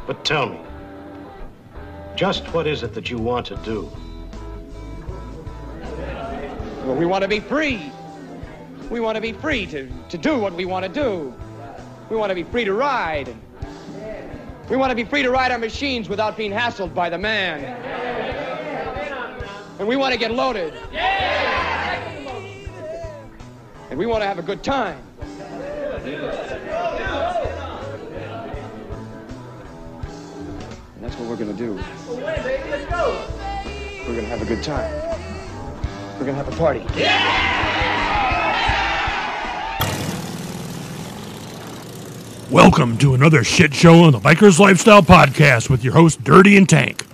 But tell me, just what is it that you want to do? Well, we want to be free. We want to be free to do what we want to do. We want to be free to ride. We want to be free to ride our machines without being hassled by the man. And we want to get loaded. And we want to have a good time. And that's what we're going to do. We're going to have a good time. We're going to have a party. Welcome to another shit show on the Bikers Lifestyle Podcast with your host, Dirty and Tank.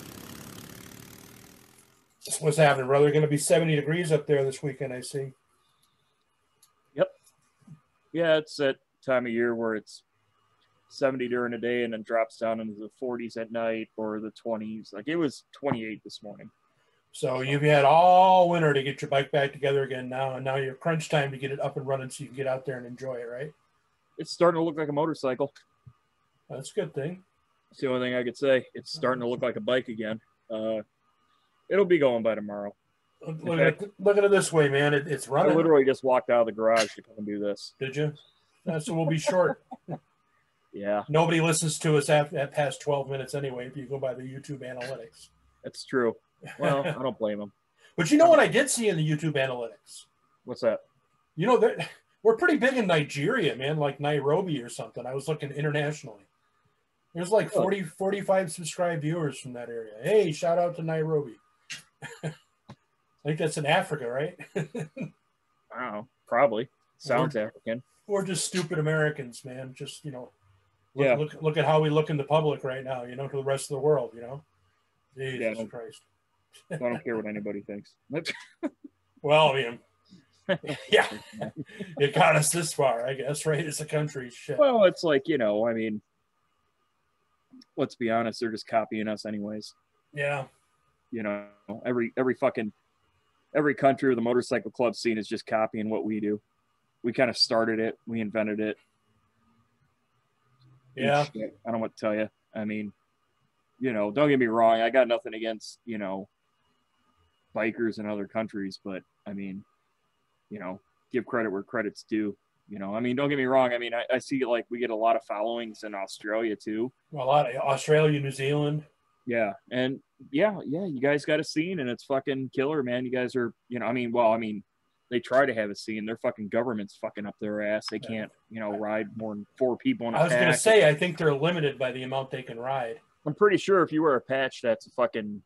What's happening, brother? Going to be 70 degrees up there this weekend, I see. Yep. Yeah, it's that time of year where it's 70 during the day and then drops down into the 40s at night or the 20s. Like, it was 28 this morning. So you've had all winter to get your bike back together again now, and now you're crunch time to get it up and running so you can get out there and enjoy it, right? It's starting to look like a motorcycle. That's a good thing. That's the only thing I could say. It's starting to look like a bike again. It'll be going by tomorrow. Look at it this way, man. It's running. I literally just walked out of the garage to come and do this. Did you? So we'll be short. Yeah. Nobody listens to us at past 12 minutes anyway if you go by the YouTube analytics. That's true. Well, I don't blame them. But you know what I did see in the YouTube analytics? What's that? You know, we're pretty big in Nigeria, man, like Nairobi or something. I was looking internationally. There's like 45 subscribed viewers from that area. Hey, shout out to Nairobi. I think that's in Africa, right? I don't know. Probably. Sounds African. We're just stupid Americans, man. Just, Yeah. Look at how we look in the public right now, to the rest of the world, Jesus Christ. I don't care what anybody thinks. Well, I mean, yeah, it got us this far, I guess, right? It's a country. Shit. Well, it's like, I mean, let's be honest, they're just copying us anyways. Yeah. Every country or the motorcycle club scene is just copying what we do. We kind of started it. We invented it. Yeah. I don't know what to tell you. I mean, don't get me wrong. I got nothing against, bikers in other countries, but I mean, give credit where credit's due. I mean, don't get me wrong. I mean, I see like we get a lot of followings in Australia too. Well, a lot of Australia, New Zealand. Yeah. And yeah, you guys got a scene and it's fucking killer, man. You guys are, they try to have a scene. Their fucking government's fucking up their ass. They can't, ride more than 4 people in a I was pack. going to say, I think they're limited by the amount they can ride. I'm pretty sure if you wear a patch, that's a fucking,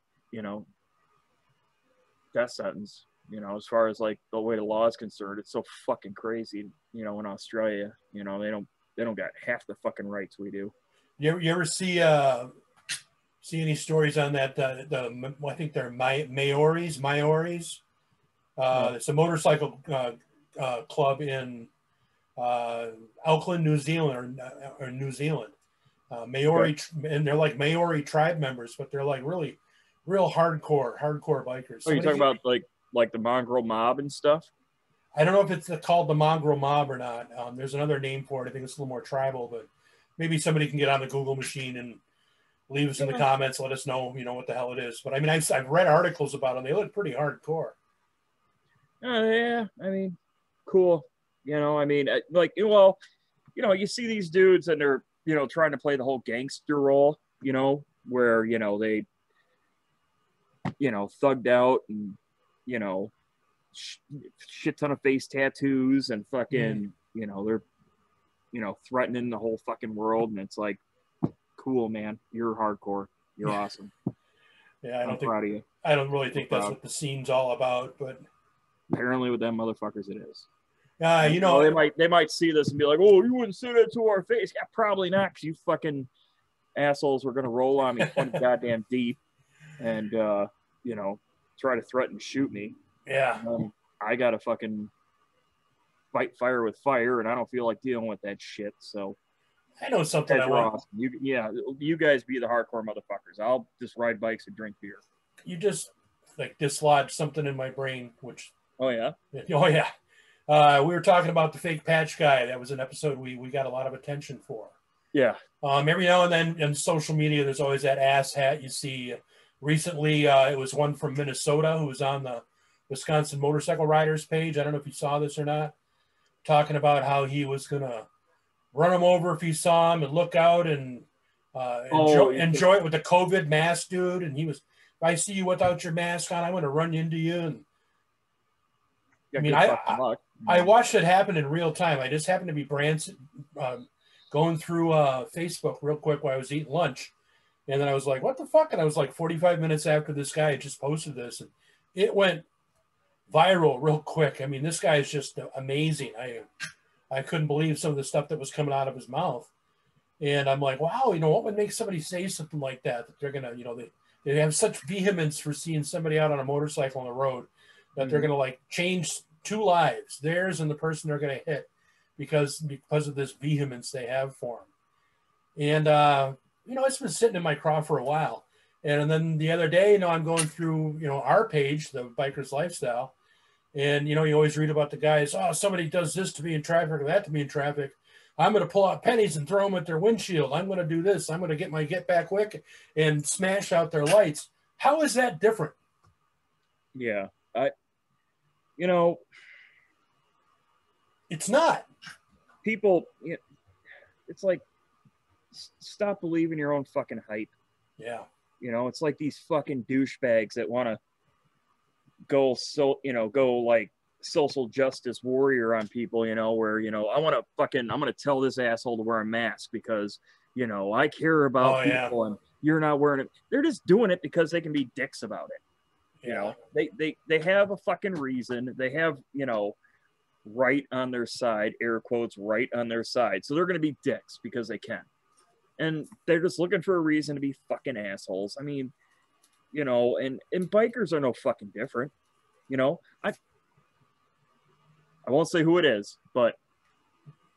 death sentence. As far as like the way the law is concerned, it's so fucking crazy. In Australia, they don't got half the fucking rights we do. You ever see any stories on that? I think they're Maoris. It's a motorcycle club in Auckland, New Zealand, or New Zealand. Maori, and they're like Maori tribe members, but they're like real hardcore bikers. Oh, you talking about like the mongrel mob and stuff? I don't know if it's called the mongrel mob or not. There's another name for it. I think it's a little more tribal, but maybe somebody can get on the Google machine and leave us in the comments. Let us know, what the hell it is. But I mean, I've read articles about them. They look pretty hardcore. Yeah, I mean, cool. I mean, you see these dudes and they're, trying to play the whole gangster role, where, they, thugged out and, shit ton of face tattoos and fucking, they're, threatening the whole fucking world. And it's like, cool, man. You're hardcore. You're awesome. Yeah, I'm proud of you. I don't really think that's what the scene's all about, but apparently with them motherfuckers it is. They might see this and be like, oh, you wouldn't say that to our face. Yeah, probably not, because you fucking assholes were going to roll on me 20 goddamn deep and, try to threaten to shoot me. Yeah. I got to fucking fight fire with fire, and I don't feel like dealing with that shit, so. I know something I want. Awesome. You guys be the hardcore motherfuckers. I'll just ride bikes and drink beer. You just, dislodged something in my brain, which. Oh, yeah? Oh, yeah. We were talking about the fake patch guy. That was an episode we got a lot of attention for. Yeah. Every now and then in social media, there's always that ass hat you see. Recently, it was one from Minnesota who was on the Wisconsin Motorcycle Riders page. I don't know if you saw this or not, talking about how he was going to run him over if he saw him and look out and enjoy it with the COVID mask, dude. And he was, if I see you without your mask on, I'm going to run into you. And I mean, I watched it happen in real time. I just happened to be going through Facebook real quick while I was eating lunch. And then I was like, what the fuck? And I was like 45 minutes after this guy had just posted this. And it went viral real quick. I mean, this guy is just amazing. I couldn't believe some of the stuff that was coming out of his mouth. And I'm like, wow, what would make somebody say something like that? That they're going to, they have such vehemence for seeing somebody out on a motorcycle on the road that they're going to like change two lives, theirs and the person they're going to hit because of this vehemence they have for him. And, it's been sitting in my craw for a while. And then the other day, I'm going through, our page, the Biker's Lifestyle. And, you always read about the guys, oh, somebody does this to me in traffic or that to me in traffic. I'm going to pull out pennies and throw them at their windshield. I'm going to do this. I'm going to get my get back quick and smash out their lights. How is that different? Yeah. It's not. People, it's like, stop believing your own fucking hype. Yeah. It's like these fucking douchebags that want to go like social justice warrior on people, where, I'm going to tell this asshole to wear a mask because, I care about people and you're not wearing it. They're just doing it because they can be dicks about it. Yeah. They have a fucking reason. They have, right on their side, air quotes, right on their side. So they're going to be dicks because they can. And they're just looking for a reason to be fucking assholes. I mean, and bikers are no fucking different. I won't say who it is, but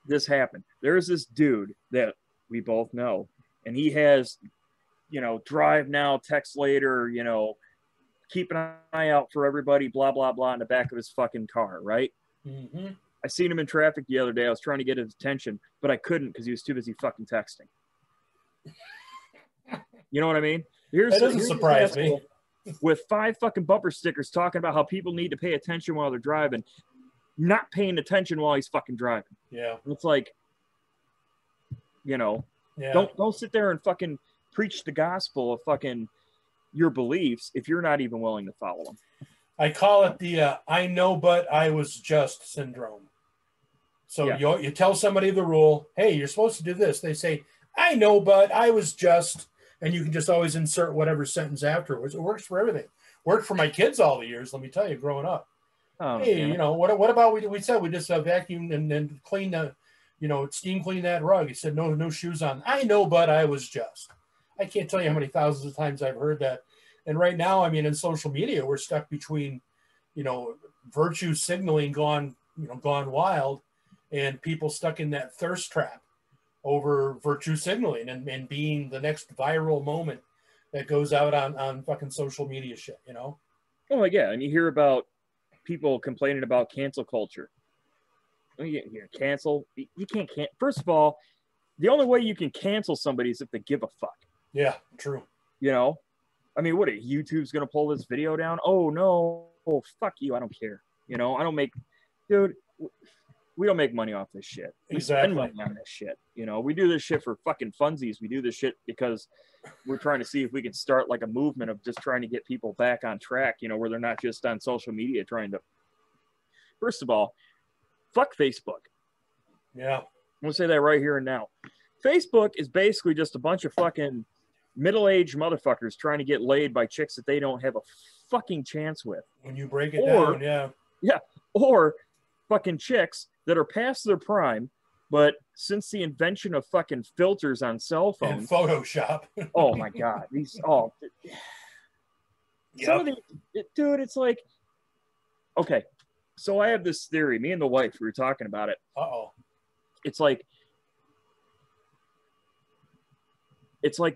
this happened. There's this dude that we both know, and he has, drive now, text later, keep an eye out for everybody, blah, blah, blah, in the back of his fucking car, right? Mm-hmm. I seen him in traffic the other day. I was trying to get his attention, but I couldn't because he was too busy fucking texting. You know what I mean? That doesn't surprise me. With 5 fucking bumper stickers talking about how people need to pay attention while they're driving, not paying attention while he's fucking driving. Yeah. It's like, don't sit there and fucking preach the gospel of fucking your beliefs if you're not even willing to follow them. I call it the I know but I was just syndrome. So you tell somebody the rule, hey, you're supposed to do this. They say, I know but I was just, and you can just always insert whatever sentence afterwards. It works for everything. Worked for my kids all the years, let me tell you, growing up. Oh, hey, what about we said we just vacuumed and cleaned the, steam clean that rug. He said, no shoes on. I know, but I was just. I can't tell you how many thousands of times I've heard that. And right now, I mean, in social media, we're stuck between, virtue signaling gone wild and people stuck in that thirst trap over virtue signaling and being the next viral moment that goes out on fucking social media shit, Oh, yeah. And you hear about people complaining about cancel culture. You cancel. You can't. First of all, the only way you can cancel somebody is if they give a fuck. Yeah, true. I mean, what, YouTube's going to pull this video down? Oh, no. Oh, fuck you. I don't care. Dude, we don't make money off this shit. We spend money on this shit. We do this shit for fucking funsies. We do this shit because we're trying to see if we can start like a movement of just trying to get people back on track, where they're not just on social media trying to. First of all, fuck Facebook. Yeah. I'm going to say that right here and now. Facebook is basically just a bunch of fucking middle-aged motherfuckers trying to get laid by chicks that they don't have a fucking chance with. When you break it down, yeah. Yeah. Or fucking chicks that are past their prime, but since the invention of fucking filters on cell phones. And Photoshop. Oh, my God. Dude, it's like, okay. So I have this theory. Me and the wife, we were talking about it. Uh-oh. It's like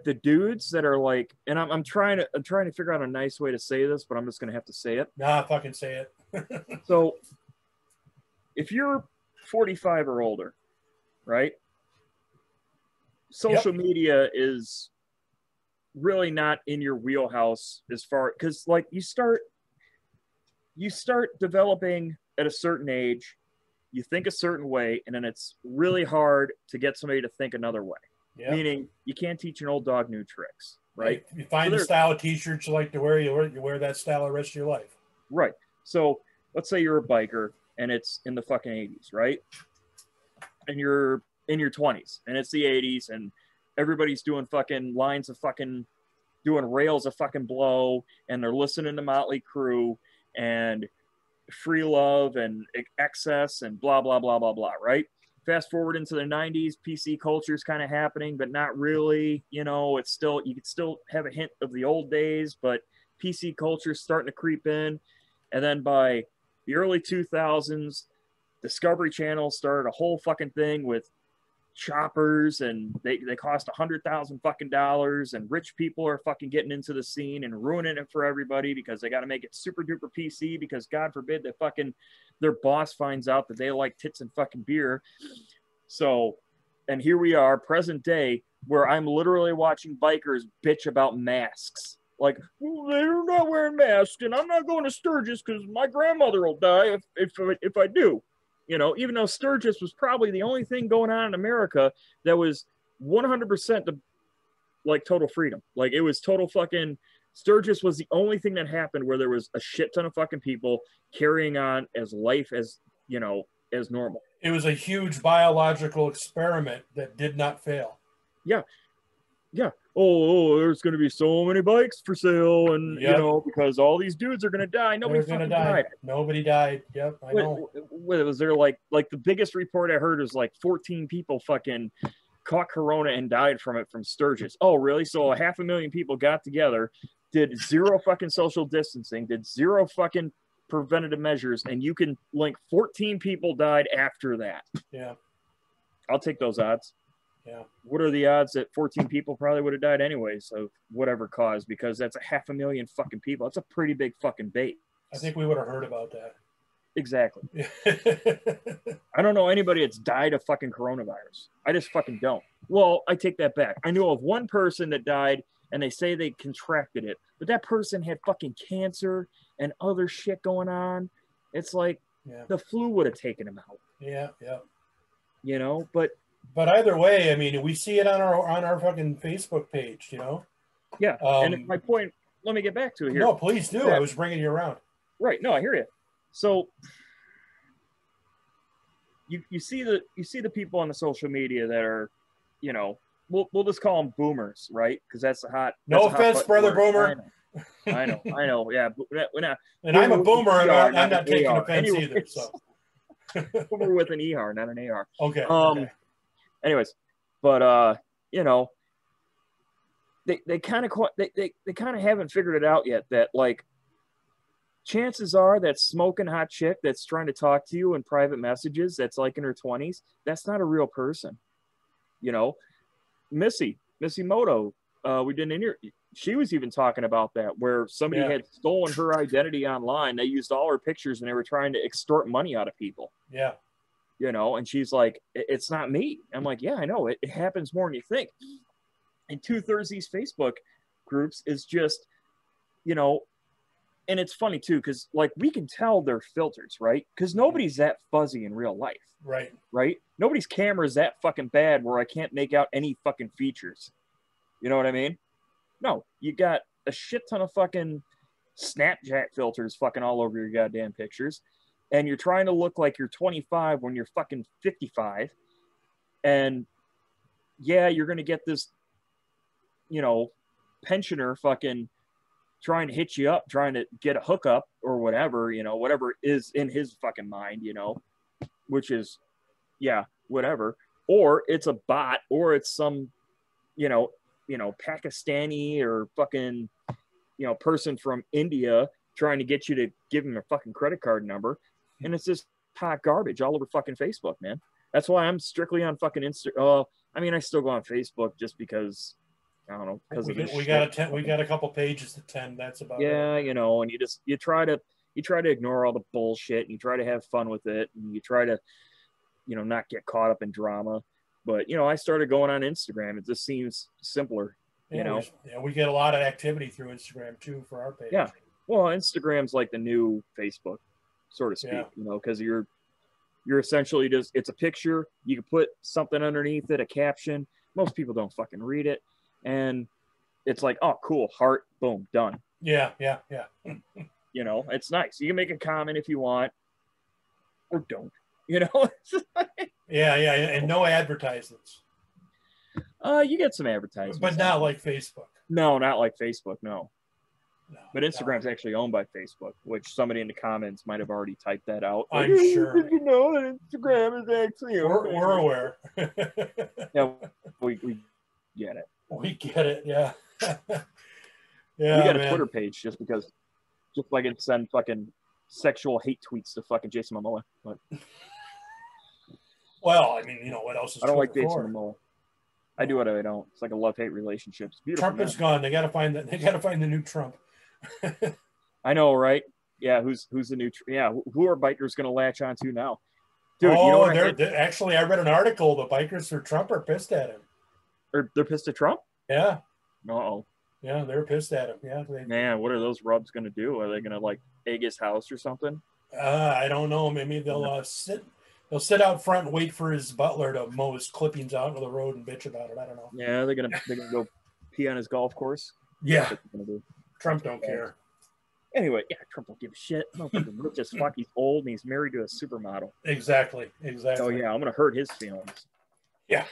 the dudes that are like, and I'm trying to figure out a nice way to say this, but I'm just gonna have to say it. Nah, fucking say it. So if you're 45 or older, right? social media is really not in your wheelhouse as far, because like you start developing at a certain age, you think a certain way, and then it's really hard to get somebody to think another way. Yep. Meaning you can't teach an old dog new tricks, right? You find a style of t-shirts you like to wear, you wear that style the rest of your life. Right. So let's say you're a biker and it's in the fucking 80s, right? And you're in your 20s and it's the 80s and everybody's doing fucking lines of fucking doing rails of fucking blow, and they're listening to Motley Crue and Free Love and Excess and blah, blah, blah, blah, blah, right? Fast forward into the 90s, PC culture is kind of happening, but not really. You know, it's still, you could still have a hint of the old days, but PC culture is starting to creep in. And then by the early 2000s, Discovery Channel started a whole fucking thing with choppers, and they cost $100,000 fucking dollars, and rich people are fucking getting into the scene and ruining it for everybody because they got to make it super duper PC because God forbid that fucking their boss finds out that they like tits and fucking beer. So, and here we are, present day, where I'm literally watching bikers bitch about masks. Like, well, they're not wearing masks, and I'm not going to Sturgis because my grandmother will die if I do. You know, even though Sturgis was probably the only thing going on in America that was 100% like total freedom. Like, it was total fucking, Sturgis was the only thing that happened where there was a shit ton of fucking people carrying on as life as, you know, as normal. It was a huge biological experiment that did not fail. Yeah. Yeah. Oh, there's going to be so many bikes for sale, and you know, because all these dudes are going to die. Nobody fucking died. Nobody died. Yep, I know. Was there like the biggest report I heard was like 14 people fucking caught corona and died from it from Sturgis. Oh, really? So 500,000 people got together, did zero fucking social distancing, did zero fucking preventative measures, and you can link 14 people died after that. Yeah. I'll take those odds. Yeah. What are the odds that 14 people probably would have died anyways of whatever cause? Because that's 500,000 fucking people. That's a pretty big fucking bait. I think we would have heard about that. Exactly. I don't know anybody that's died of fucking coronavirus. I just fucking don't. Well, I take that back. I know of one person that died, and they say they contracted it, but that person had fucking cancer and other shit going on. It's like the flu would have taken him out. Yeah, yeah. You know, but either way, I mean, we see it on our fucking Facebook page, you know? Yeah. And my point, let me get back to it here. No, please do. I was bringing you around. Right. No, I hear you. So you see the people on the social media that are, you know, we'll just call them boomers, right? Because that's the hot. No offense, brother boomer. I know. Yeah. And I'm a boomer, and I'm not taking offense either. So boomer with an ER, not an AR. Okay. Okay. Anyways, but you know, they kind of haven't figured it out yet that like chances are that smoking hot chick that's trying to talk to you in private messages that's like in her 20s, that's not a real person. You know, Missy Moto, we did an interview. She was even talking about that, where somebody had stolen her identity online. They used all her pictures and they were trying to extort money out of people. Yeah. You know, and she's like, it's not me. I'm like, yeah, I know. It happens more than you think. And 2/3 these Facebook groups is just, you know, and it's funny too, because like we can tell they're filters, right? Because nobody's that fuzzy in real life. Right. Right? Nobody's camera is that fucking bad where I can't make out any fucking features. You know what I mean? No, you got a shit ton of fucking Snapchat filters fucking all over your goddamn pictures. And you're trying to look like you're 25 when you're fucking 55. And yeah, you're going to get this, you know, pensioner fucking trying to hit you up, trying to get a hookup or whatever, you know, whatever is in his fucking mind, you know, which is, yeah, whatever. Or it's a bot, or it's some, you know, Pakistani or fucking, you know, person from India trying to get you to give him a fucking credit card number. And it's just hot garbage all over fucking Facebook, man. That's why I'm strictly on fucking Insta. I mean, I still go on Facebook just because, I don't know. Because we got a couple pages to 10. That's about it. Yeah, you know, and you try to ignore all the bullshit, and you try to have fun with it, and you try to, you know, not get caught up in drama. But, you know, I started going on Instagram. It just seems simpler, you know? Yeah, we get a lot of activity through Instagram, too, for our page. Yeah. Well, Instagram's like the new Facebook, so to speak, you know, because you're essentially just, it's a picture. You can put something underneath it, a caption. Most people don't fucking read it. And it's like, oh, cool, heart, boom, done. Yeah. You know, it's nice. You can make a comment if you want, or don't. You know. Yeah, and no advertisements. You get some advertisements, but not like Facebook. No, not like Facebook. No. But Instagram's actually owned by Facebook, which somebody in the comments might have already typed that out. I'm sure. Did you know that Instagram is actually owned? We're aware. Yeah, we get it. We get it. Yeah. Yeah. We got a Twitter page just because, just like it send fucking sexual hate tweets to fucking Jason Momoa. But well, I mean, you know what else is? I don't like Jason Momoa. I do what I don't. It's like a love-hate relationship. It's beautiful. Trump is gone. They got to find that. They got to find the new Trump. I know, right? Yeah, who's the new? Yeah, who are bikers going to latch onto now? Dude, you know what actually, I read an article. The bikers for Trump are pissed at him. They're pissed at Trump? Yeah. Uh-oh. Yeah, they're pissed at him. Yeah. Man, what are those rubs going to do? Are they going to like egg his house or something? I don't know. Maybe they'll sit. They'll sit out front and wait for his butler to mow his clippings out of the road and bitch about it. I don't know. Yeah, they're gonna go pee on his golf course. Yeah. Trump don't care. Anyway, yeah, Trump don't give a shit. Motherfucking rich as fuck. He's old and he's married to a supermodel. Exactly. Oh yeah, I'm gonna hurt his feelings. Yeah.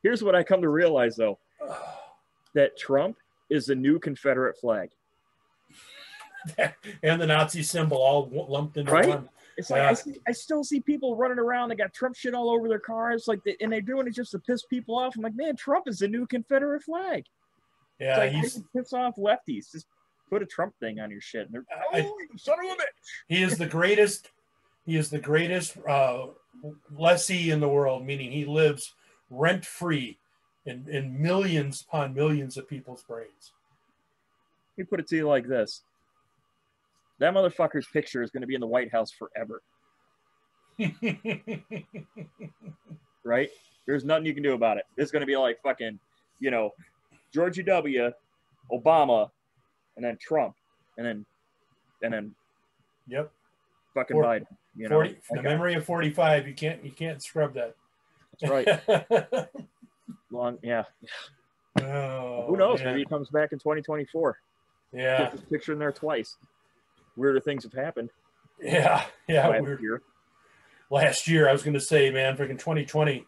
Here's what I come to realize though, that Trump is the new Confederate flag. And the Nazi symbol all lumped into one. It's like I still see people running around. They got Trump shit all over their cars, and they're doing it just to piss people off. I'm like, man, Trump is the new Confederate flag. Yeah, it's like, he's piss off lefties. Just put a Trump thing on your shit. And they're, you son of a bitch. He is the greatest. He is the greatest lessee in the world, meaning he lives rent free in millions upon millions of people's brains. Let me put it to you like this. That motherfucker's picture is going to be in the White House forever. Right? There's nothing you can do about it. It's going to be like fucking, you know, George W., Obama, and then Trump, and then yep, fucking Biden. You know, the memory of 45. You can't scrub that. That's right. Long, yeah. Oh, who knows? man. Maybe he comes back in 2024. Yeah. Get this picture in there twice. Weirder things have happened. Yeah. Weird. Last year, I was going to say, man, freaking 2020.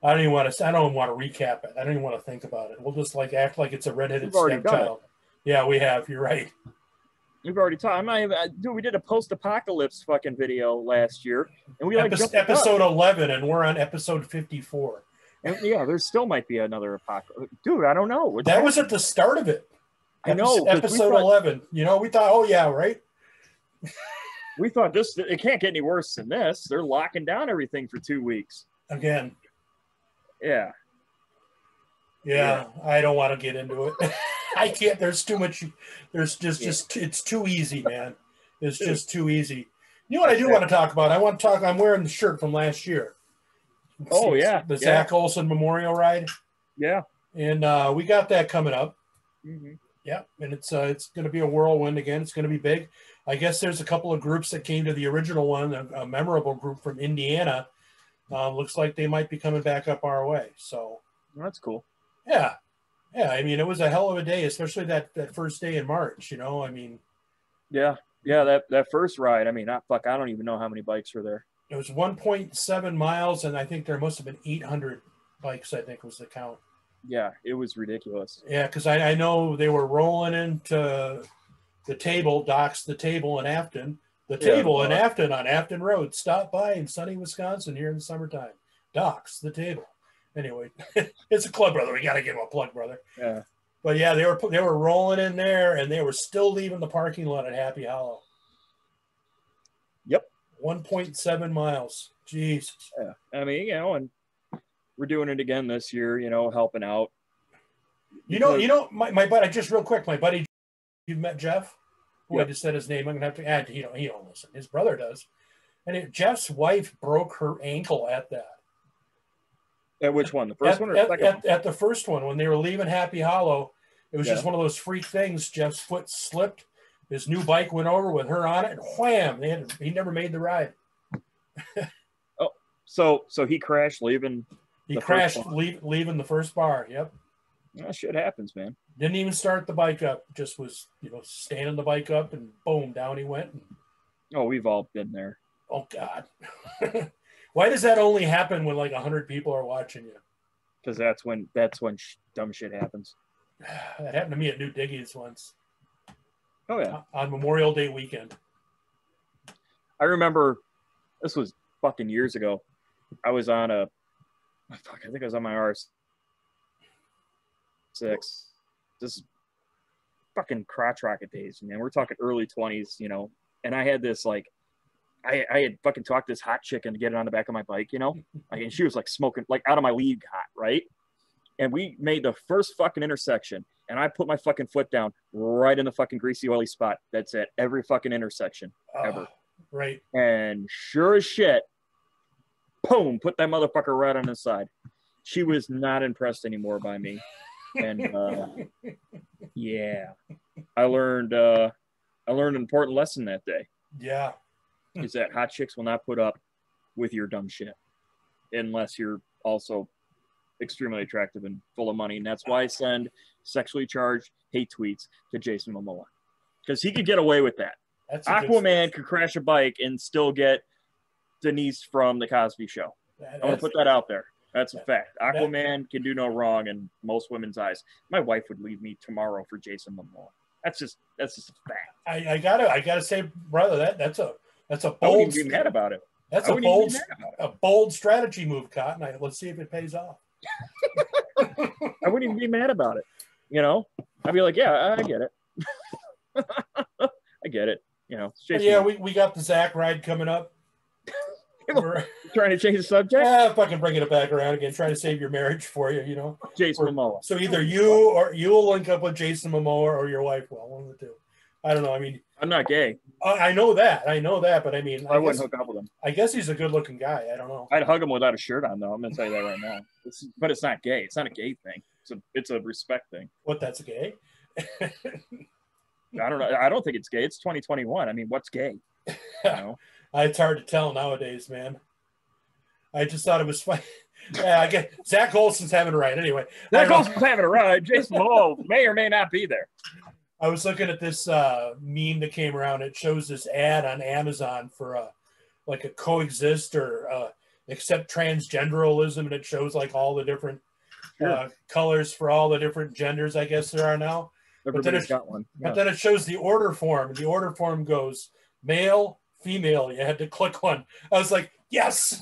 I don't want to recap it. I don't even want to think about it. We'll just like act like it's a redheaded stepchild. Yeah, we have. You're right. We've already talked. Dude, we did a post-apocalypse fucking video last year, and we episode 11, and we're on episode 54. And yeah, there still might be another apocalypse. Dude, I don't know. That was at the start of it. I know. Episode 11. You know, we thought, oh yeah, right. We thought it can't get any worse than this. They're locking down everything for 2 weeks. Again. Yeah. Yeah, I don't want to get into it. I can't. There's too much. There's just it's too easy, man. It's just too easy. You know what I do want to talk about? I'm wearing the shirt from last year. Oh, yeah. The Zack Olsen Memorial Ride. Yeah. And we got that coming up. Mm-hmm. Yeah, and it's going to be a whirlwind again. It's going to be big. I guess there's a couple of groups that came to the original one, a memorable group from Indiana. Looks like they might be coming back up our way. So that's cool. Yeah. Yeah, I mean, it was a hell of a day, especially that first day in March, you know, I mean. Yeah, that first ride, I mean, I don't even know how many bikes were there. It was 1.7 miles, and I think there must have been 800 bikes, I think was the count. Yeah, it was ridiculous. Yeah, because I know they were rolling into the table, docks the table in Afton. The table in Afton on Afton Road. Stop by in sunny Wisconsin here in the summertime. Docks the table. Anyway, it's a club, brother. We got to give him a plug, brother. Yeah. But yeah, they were rolling in there, and they were still leaving the parking lot at Happy Hollow. Yep. 1.7 miles. Jesus. Yeah. I mean, you know, and we're doing it again this year, you know, helping out. You know, my buddy, just real quick, my buddy, you've met Jeff? Who I just said his name. I'm going to have to add, he don't listen. His brother does. And Jeff's wife broke her ankle at that. At which one? The first one or the second? At the first one, when they were leaving Happy Hollow, it was just one of those freak things. Jeff's foot slipped. His new bike went over with her on it, and wham! He never made the ride. Oh, so he crashed leaving. He crashed leaving the first bar. Yep. That shit happens, man. Didn't even start the bike up. Just was, standing the bike up, and boom, down he went. Oh, we've all been there. Oh God. Why does that only happen when like 100 people are watching you? Because that's when dumb shit happens. That happened to me at New Diggies once. Oh yeah. On Memorial Day weekend. I remember this was fucking years ago. I was on I think I was on my R6. This is fucking crotch rocket days, man. We're talking early 20s, and I had this like I had fucking talked this hot chick into getting on the back of my bike, and she was like smoking, like out of my league hot, right? And we made the first fucking intersection, and I put my fucking foot down right in the fucking greasy, oily spot that's at every fucking intersection ever. Right. And sure as shit, boom, put that motherfucker right on his side. She was not impressed anymore by me. And yeah, I learned an important lesson that day. Yeah. Is that hot chicks will not put up with your dumb shit unless you're also extremely attractive and full of money. And that's why I send sexually charged hate tweets to Jason Momoa, because he could get away with that. Aquaman could crash a bike and still get Denise from the Cosby Show. I'm going to put that out there. That's a fact. Aquaman can do no wrong in most women's eyes. My wife would leave me tomorrow for Jason Momoa. That's just a fact. I gotta say, brother, that's a bold. I wouldn't be mad about it. That's a bold strategy move, Cotton. Let's see if it pays off. I wouldn't even be mad about it. I'd be like, yeah, I get it. I get it. Yeah, we got the Zack ride coming up. We're trying to change the subject. Yeah, fucking bringing it back around again, trying to save your marriage for you. Jason Momoa. So either you'll link up with Jason Momoa or your wife will. One of the two. I don't know. I mean, I'm not gay. I know that, but I mean, I wouldn't hook up with him. I guess he's a good-looking guy. I don't know. I'd hug him without a shirt on, though. I'm gonna tell you that right now. But it's not gay. It's not a gay thing. It's a respect thing. What? That's gay? I don't know. I don't think it's gay. It's 2021. I mean, what's gay? It's hard to tell nowadays, man. I just thought it was funny. Yeah, I get Zach Olsen's having a ride. Anyway, Zach Olsen's having a ride. Jason Momoa may or may not be there. I was looking at this meme that came around. It shows this ad on Amazon for like a coexist or accept transgenderalism, and it shows like all the different colors for all the different genders, I guess there are now. Everybody's got one. Yeah. But then it shows the order form, and the order form goes male, female. You had to click one. I was like, yes.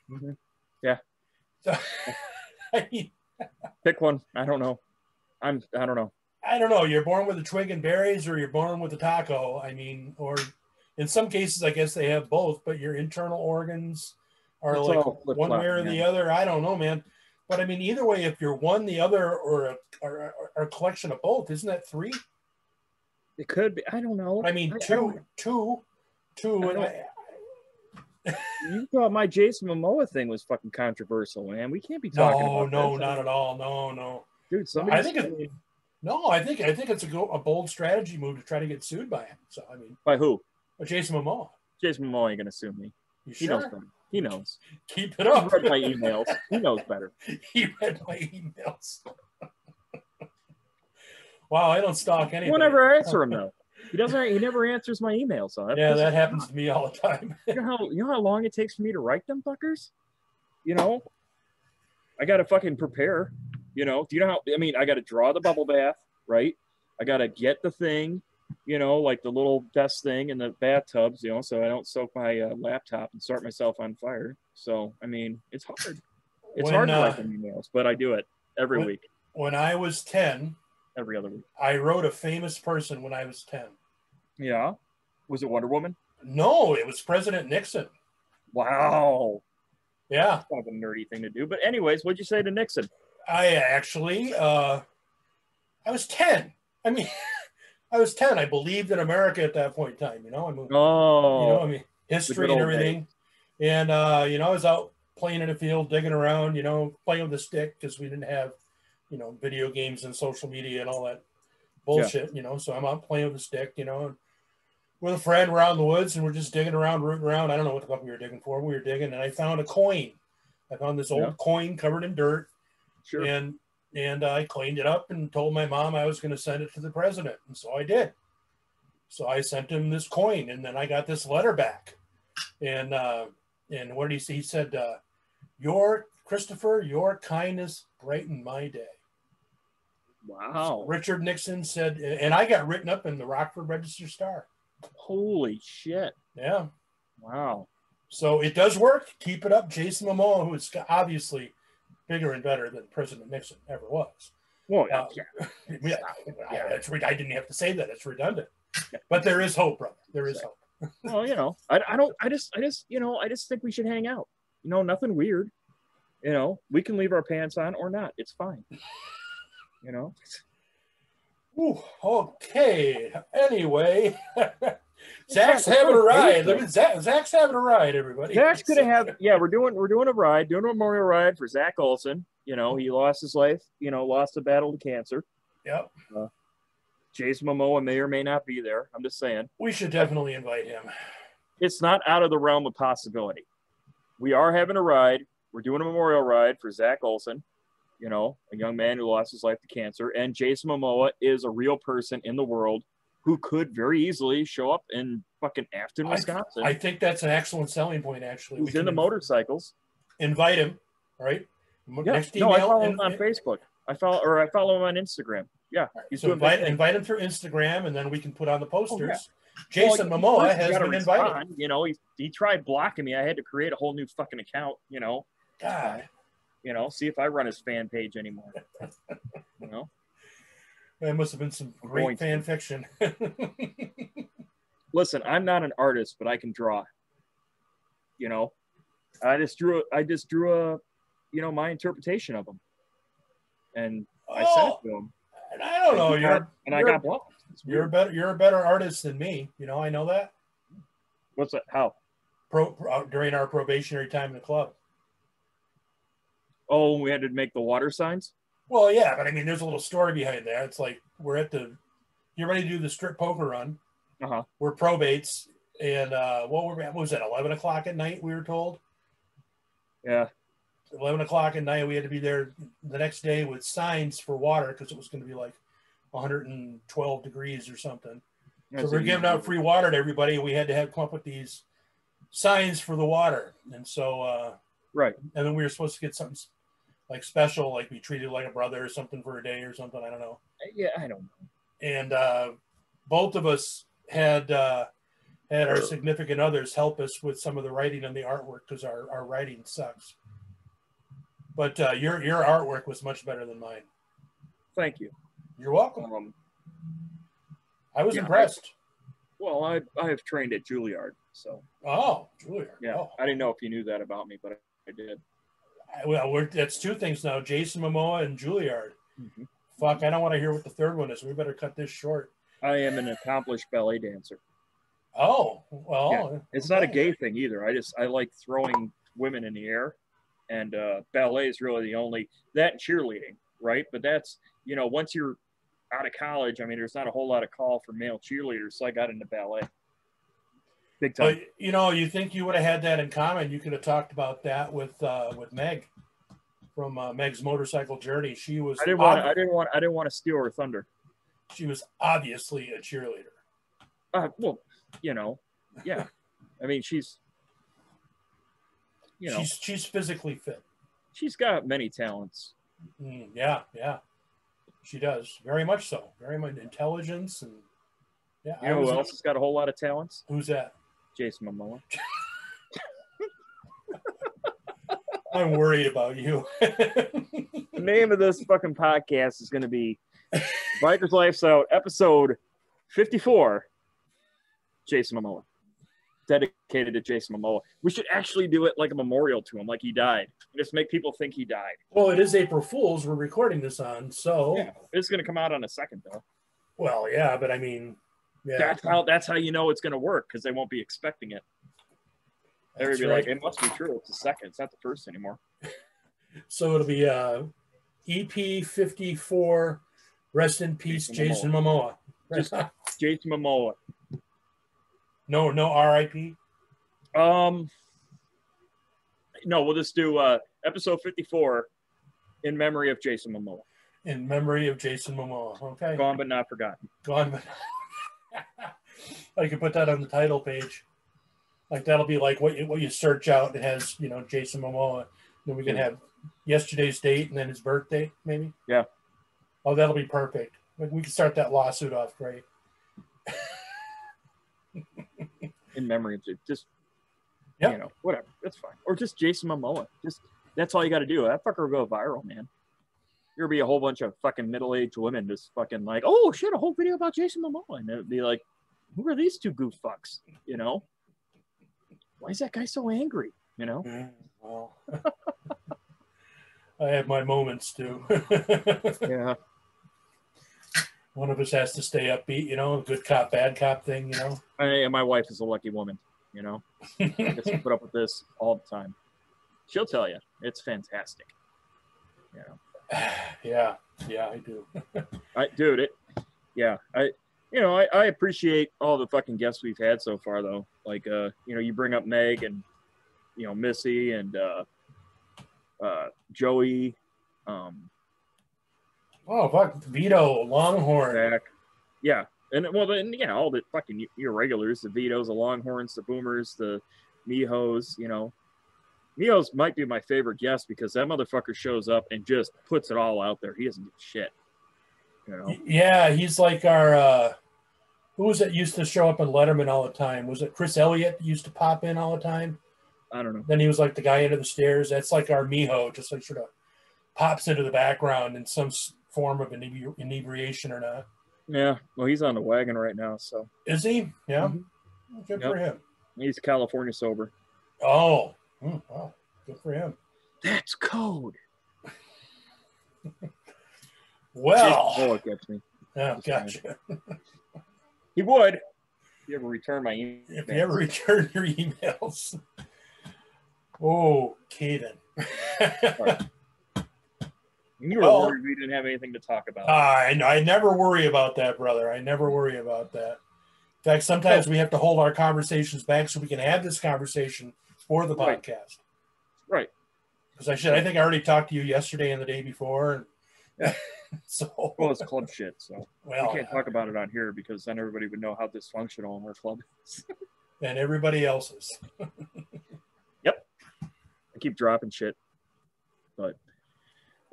Mm-hmm. Yeah. So, I mean, pick one. I don't know. I don't know. I don't know. You're born with a twig and berries, or you're born with a taco. I mean, or in some cases, I guess they have both, but your internal organs are it's like one way or the other. I don't know, man. But I mean, either way, if you're one, the other, or a collection of both, isn't that three? It could be. I don't know. I mean, two. You thought my Jason Momoa thing was fucking controversial, man. We can't be talking about No, not at all. No. Dude, I think it's a bold strategy move to try to get sued by him. So I mean, by who? By Jason Momoa. Jason Momoa ain't gonna sue me. He knows better. He knows. Keep it up. He read my emails. He knows better. He read my emails. Wow, I don't stalk anybody. I won't ever answer him though. He doesn't. He never answers my emails. So that happens to me all the time. You know how long it takes for me to write them fuckers? I gotta fucking prepare. Do you know how? I mean, I gotta draw the bubble bath, right? I gotta get the thing, like the little desk thing in the bathtubs, so I don't soak my laptop and start myself on fire. So I mean, it's hard. It's hard to write them emails, but I do it every week. When I was 10. Every other week. I wrote a famous person when I was 10. Yeah. Was it Wonder Woman? No, it was President Nixon. Wow. Yeah. Kind of a nerdy thing to do. But anyways, what'd you say to Nixon? I actually, I was 10. I mean, I was 10. I believed in America at that point in time, I moved, history and everything. Days. And, you know, I was out playing in the field, digging around, you know, playing with a stick because we didn't have, you know, video games and social media and all that bullshit, you know. So I'm out playing with a stick, you know, with a friend. We're out in the woods and we're just digging around, rooting around. I don't know what the fuck we were digging for. We were digging and I found a coin. I found this old coin covered in dirt. Sure. And I cleaned it up and told my mom I was going to send it to the president. And so I did. So I sent him this coin and then I got this letter back. And what did he say? He said, Christopher, your kindness brightened my day. Wow. So Richard Nixon said, and I got written up in the Rockford Register Star. Holy shit. Yeah. Wow. So it does work. Keep it up. Jason Momoa, who is obviously bigger and better than President Nixon ever was. Well, yeah. I didn't have to say that. It's redundant. But there is hope, brother. There is hope. Well, you know, I just think we should hang out. You know, nothing weird. You know, we can leave our pants on or not. It's fine. You know? Ooh, okay. Anyway, Zack's having a ride. Zack's having a ride, everybody. Zack's gonna have, we're doing a ride, doing a memorial ride for Zack Olsen. You know, he lost his life, you know, lost a battle to cancer. Yep. Jason Momoa may or may not be there. I'm just saying. We should definitely invite him. It's not out of the realm of possibility. We are having a ride. We're doing a memorial ride for Zack Olsen, you know, a young man who lost his life to cancer. And Jason Momoa is a real person in the world who could very easily show up in fucking Afton, Wisconsin. I think that's an excellent selling point, actually. He's into motorcycles. Invite him, right? Yeah. Next email, I follow him on Facebook. I follow him on Instagram. Yeah. Right. So invite him through Instagram, and then we can put on the posters. Jason Momoa has been invited. You know, he tried blocking me. I had to create a whole new fucking account, you know. God. You know, see if I run his fan page anymore. You know? That must have been some great fan fiction. Listen, I'm not an artist, but I can draw. You know? I just drew a you know, my interpretation of him. And I sent it to him. And I don't know, I got blocked. You're a better artist than me. You know, I know that. What's that? How? During our probationary time in the club. Oh, we had to make the water signs? Well, yeah, but I mean, there's a little story behind that. It's like you're ready to do the strip poker run. We're probates, and what was that? 11 o'clock at night, we were told. Yeah. 11 o'clock at night, we had to be there the next day with signs for water because it was going to be like 112 degrees or something. So we're giving out free water to everybody. We had to come up with these signs for the water, and so right. And then we were supposed to get something like special, like be treated like a brother or something for a day or something. I don't know. Yeah, I don't know. And both of us had our significant others help us with some of the writing and the artwork because our writing sucks. But your artwork was much better than mine. Thank you. You're welcome. I was impressed. I have trained at Juilliard, so. Oh, Juilliard. Yeah, oh. I didn't know if you knew that about me, but I did. Well, that's two things now: Jason Momoa and Juilliard. Mm-hmm. Fuck, I don't want to hear what the third one is. We better cut this short. I am an accomplished ballet dancer. Oh, well. Yeah. It's not a gay thing either. I like throwing women in the air, and ballet is really the only that and cheerleading, right? But that's, you know, once you're out of college, I mean, there's not a whole lot of call for male cheerleaders, so I got into ballet. Big time. But, you know, you think you would have had that in common. You could have talked about that with Meg from Meg's motorcycle journey. She was. I didn't want to steal her thunder. She was obviously a cheerleader. Well, you know, yeah. I mean, she's. You know, she's physically fit. She's got many talents. Yeah. She does. Very much so. Very much intelligence and yeah. You know who else has got a whole lot of talents? Who's that? Jason Momoa. I'm worried about you. The name of this fucking podcast is going to be Biker's Life's Out, episode 54. Jason Momoa. Dedicated to Jason Momoa. We should actually do it like a memorial to him, like he died. Just make people think he died. Well, it is April Fool's we're recording this on, so yeah, it's going to come out on a second, though. Well, yeah, but I mean, yeah. That's how you know it's going to work, because they won't be expecting it. Everybody right. Like, it must be true. It's the second. It's not the first anymore. So it'll be EP 54. Rest in peace, Jason Momoa. Just Jason Momoa. No RIP. No, we'll just do episode 54 in memory of Jason Momoa. In memory of Jason Momoa. Okay. Gone but not forgotten. Gone but. I could put that on the title page. Like that'll be like what you search out. It has Jason Momoa. Then we can have yesterday's date and then his birthday, maybe. Yeah. Oh, that'll be perfect. We can start that lawsuit off great. In memory of it, just whatever. That's fine. Or just Jason Momoa. Just that's all you got to do. That fucker will go viral, man. There'll be a whole bunch of fucking middle-aged women just fucking like, oh shit, a whole video about Jason Momoa, and it'd be like, who are these two goof fucks? Why is that guy so angry? Well, I have my moments too. Yeah. One of us has to stay upbeat, good cop, bad cop thing, And my wife is a lucky woman, I get to put up with this all the time. She'll tell you it's fantastic. Yeah, I do. I appreciate all the fucking guests we've had so far, though. Like, you bring up Meg and, Missy and Joey. Oh, fuck, Vito, Longhorn. Zack. Yeah. And, well, then, all the fucking your regulars, the Vitos, the Longhorns, the Boomers, the Mihos, Mihos might be my favorite guest because that motherfucker shows up and just puts it all out there. He doesn't give shit. Yeah, he's like our who was it used to show up in Letterman all the time? Was it Chris Elliott used to pop in all the time? I don't know. Then he was like the guy under the stairs. That's like our Miho, just like sort of pops into the background in some form of inebriation or not. Yeah, well, he's on the wagon right now, so. Is he? Yeah. Mm-hmm. Good for him. He's California sober. Oh, wow. Good for him. That's code. Well. Oh, it gets me. Oh, gotcha. He would. If you ever return my emails. If you ever return your emails. Oh, Caden. Right. You were worried we didn't have anything to talk about. I never worry about that, brother. I never worry about that. In fact, sometimes we have to hold our conversations back so we can have this conversation for the podcast. Right. Because I think I already talked to you yesterday and the day before. And yeah. So. Well, it's club shit, so we can't talk about it on here because then everybody would know how dysfunctional our club is. And everybody else's. Yep. I keep dropping shit. But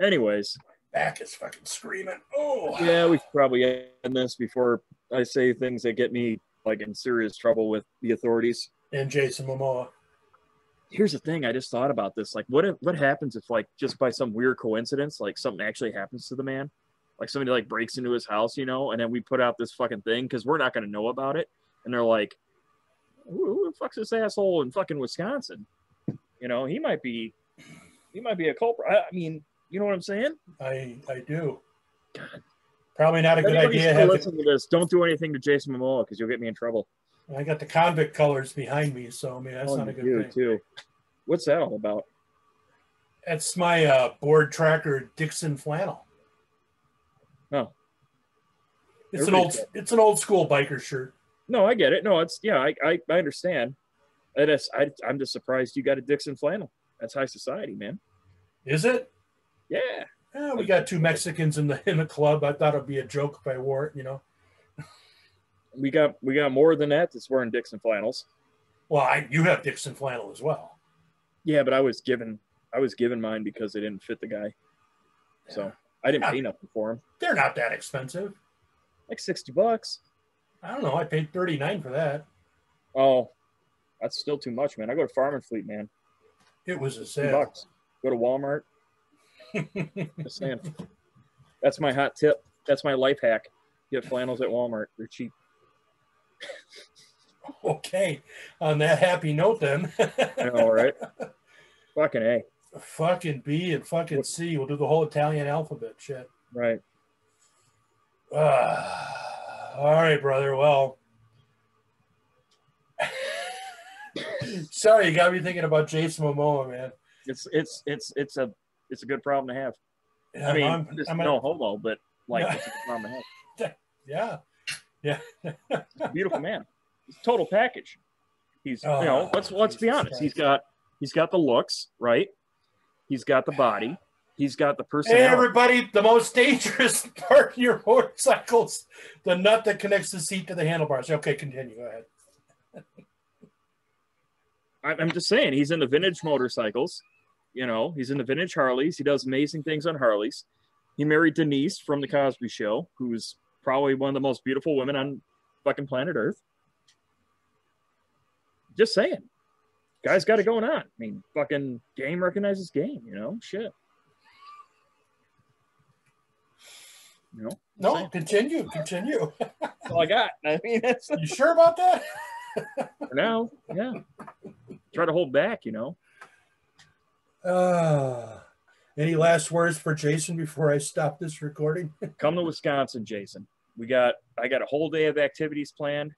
anyways. Back is fucking screaming. Oh. Yeah, we should probably end this before I say things that get me like in serious trouble with the authorities. And Jason Momoa. Here's the thing. I just thought about this. Like, what happens if, like, just by some weird coincidence, like, something actually happens to the man? Like, somebody, like, breaks into his house, and then we put out this fucking thing because we're not going to know about it. And they're like, who the fuck's this asshole in fucking Wisconsin? He might be a culprit. I mean, you know what I'm saying? I do. God. Probably not a good idea. Listen to this. Don't do anything to Jason Momoa because you'll get me in trouble. I got the convict colors behind me, so I mean that's not a good thing. Too. What's that all about? That's my board tracker Dixon flannel. Oh, it's an old school biker shirt. No, I get it. No, I understand. I'm just surprised you got a Dixon flannel. That's high society, man. Is it? Yeah. We got two Mexicans in the club. I thought it'd be a joke if I wore it, We got more than that that's wearing Dixon flannels. Well, you have Dixon flannel as well. Yeah, but I was given mine because they didn't fit the guy. So I didn't pay nothing for them. They're not that expensive. Like $60. I don't know. I paid $39 for that. Oh, that's still too much, man. I go to Farm and Fleet, man. It was a sale. $2. Go to Walmart. Just saying. That's my hot tip. That's my life hack. Get flannels at Walmart. They're cheap. Okay. On that happy note, then. All right. Fucking A. Fucking B and fucking C. We'll do the whole Italian alphabet shit. Right. All right, brother. Well. Sorry, you got me thinking about Jason Momoa, man. It's a good problem to have. Yeah, I mean, no homo, but like it's a good problem to have. Yeah. He's a beautiful man. He's a total package. He's let's be honest. Christ. He's got the looks, right? He's got the body. He's got the personality. Hey, everybody, the most dangerous part of your motorcycles, the nut that connects the seat to the handlebars. Okay, continue. Go ahead. I'm just saying, he's into vintage motorcycles. He's into vintage Harleys. He does amazing things on Harleys. He married Denise from The Cosby Show, who's probably one of the most beautiful women on fucking planet Earth. Just saying. Guy's got it going on. I mean, fucking game recognizes game, Shit. No, continue. That's all I got. I mean, you sure about that? For now, yeah. Try to hold back, Any last words for Jason before I stop this recording? Come to Wisconsin, Jason. I got a whole day of activities planned.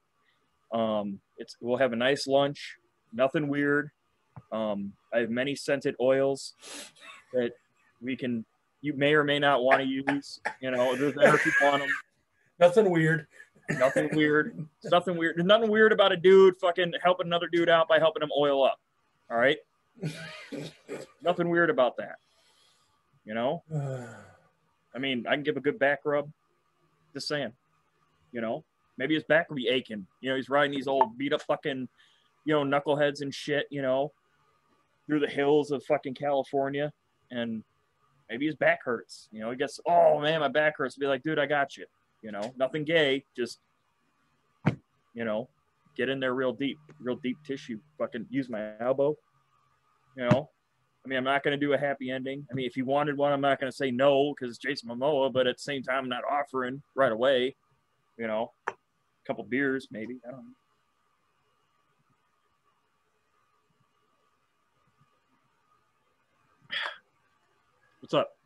We'll have a nice lunch. Nothing weird. I have many scented oils that you may or may not want to use. There's there if you want them. Nothing weird. Nothing weird. It's nothing weird. There's nothing weird about a dude fucking helping another dude out by helping him oil up. All right? Nothing weird about that. I mean, I can give a good back rub. Just saying. Maybe his back will be aching. He's riding these old beat up fucking, knuckleheads and shit, through the hills of fucking California. And maybe his back hurts. He gets, oh man, my back hurts. Be like, dude, I got you. Nothing gay. Just, get in there real deep tissue. Fucking use my elbow. I mean, I'm not going to do a happy ending. I mean, if you wanted one, I'm not going to say no because it's Jason Momoa, but at the same time, I'm not offering right away. A couple beers, maybe. I don't know. What's up?